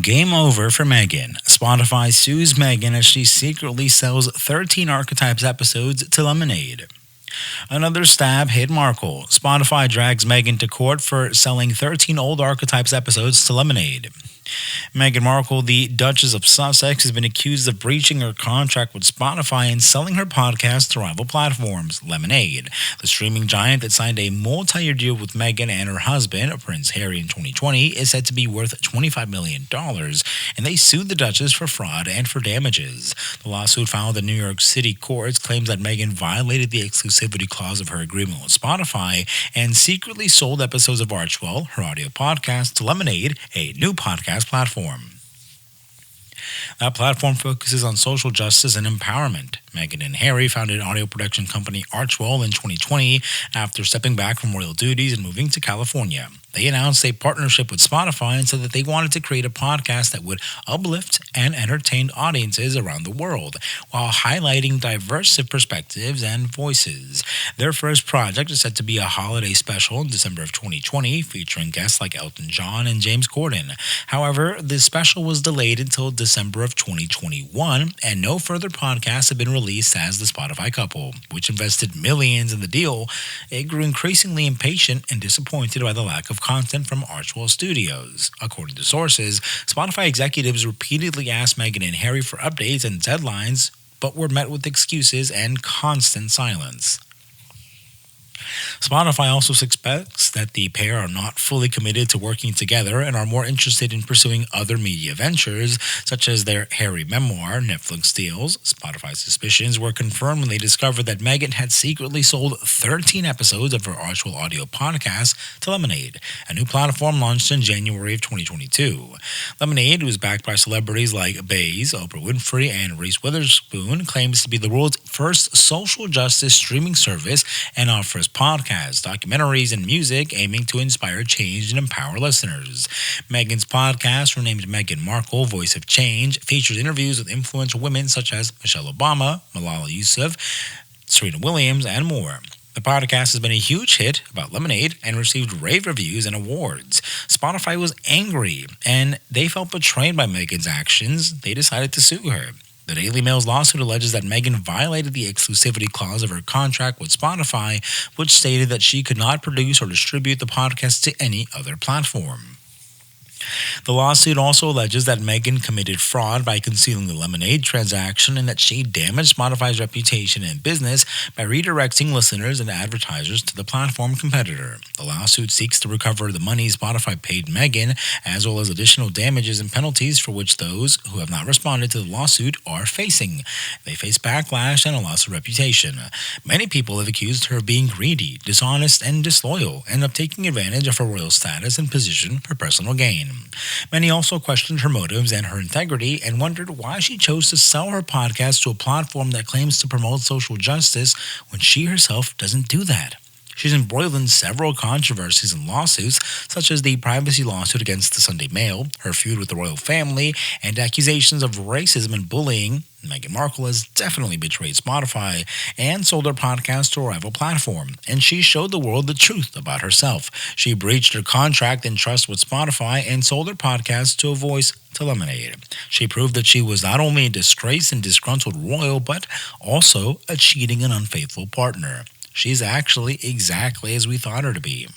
Game over for Meghan. Spotify sues Meghan as she secretly sells 13 Archetypes episodes to Lemonade. Another stab hit Markle. Spotify drags Meghan to court for selling 13 old Archetypes episodes to Lemonade. Meghan Markle, the Duchess of Sussex, has been accused of breaching her contract with Spotify and selling her podcast to rival platforms. Lemonade, the streaming giant that signed a multi-year deal with Meghan and her husband, Prince Harry, in 2020, is said to be worth $25 million, and they sued the Duchess for fraud and for damages. The lawsuit filed in New York City courts claims that Meghan violated the exclusivity clause of her agreement with Spotify and secretly sold episodes of Archewell, her audio podcast, to Lemonade, a new podcast platform. That platform focuses on social justice and empowerment. Meghan and Harry founded audio production company Archewell in 2020 after stepping back from royal duties and moving to California. They announced a partnership with Spotify and said that they wanted to create a podcast that would uplift and entertain audiences around the world while highlighting diverse perspectives and voices. Their first project is set to be a holiday special in December of 2020 featuring guests like Elton John and James Corden. However, this special was delayed until December of 2021 and no further podcasts have been released as the Spotify couple, which invested millions in the deal. It grew increasingly impatient and disappointed by the lack of content from Archewell Studios. According to sources, Spotify executives repeatedly asked Meghan and Harry for updates and deadlines, but were met with excuses and constant silence. Spotify also suspects that the pair are not fully committed to working together and are more interested in pursuing other media ventures, such as their Harry memoir, Netflix deals. Spotify's suspicions were confirmed when they discovered that Meghan had secretly sold 13 episodes of her Archewell audio podcast to Lemonade, a new platform launched in January of 2022. Lemonade, who is backed by celebrities like Bays, Oprah Winfrey, and Reese Witherspoon, claims to be the world's first social justice streaming service and offers podcasts, documentaries, and music aiming to inspire change and empower listeners. Meghan's podcast, renamed Meghan Markle, Voice of Change, features interviews with influential women such as Michelle Obama, Malala Yousafzai, Serena Williams, and more. The podcast has been a huge hit about Lemonade and received rave reviews and awards. Spotify was angry, and they felt betrayed by Meghan's actions. They decided to sue her. The Daily Mail's lawsuit alleges that Meghan violated the exclusivity clause of her contract with Spotify, which stated that she could not produce or distribute the podcast to any other platform. The lawsuit also alleges that Meghan committed fraud by concealing the Lemonade transaction and that she damaged Spotify's reputation and business by redirecting listeners and advertisers to the platform competitor. The lawsuit seeks to recover the money Spotify paid Meghan, as well as additional damages and penalties for which those who have not responded to the lawsuit are facing. They face backlash and a loss of reputation. Many people have accused her of being greedy, dishonest, and disloyal, and of taking advantage of her royal status and position for personal gain. Many also questioned her motives and her integrity and wondered why she chose to sell her podcast to a platform that claims to promote social justice when she herself doesn't do that. She's embroiled in several controversies and lawsuits, such as the privacy lawsuit against the Sunday Mail, her feud with the royal family, and accusations of racism and bullying. Meghan Markle has definitely betrayed Spotify and sold her podcast to a rival platform, and she showed the world the truth about herself. She breached her contract and trust with Spotify and sold her podcast to a voice to Lemonade. She proved that she was not only a disgraced and disgruntled royal, but also a cheating and unfaithful partner. She's actually exactly as we thought her to be.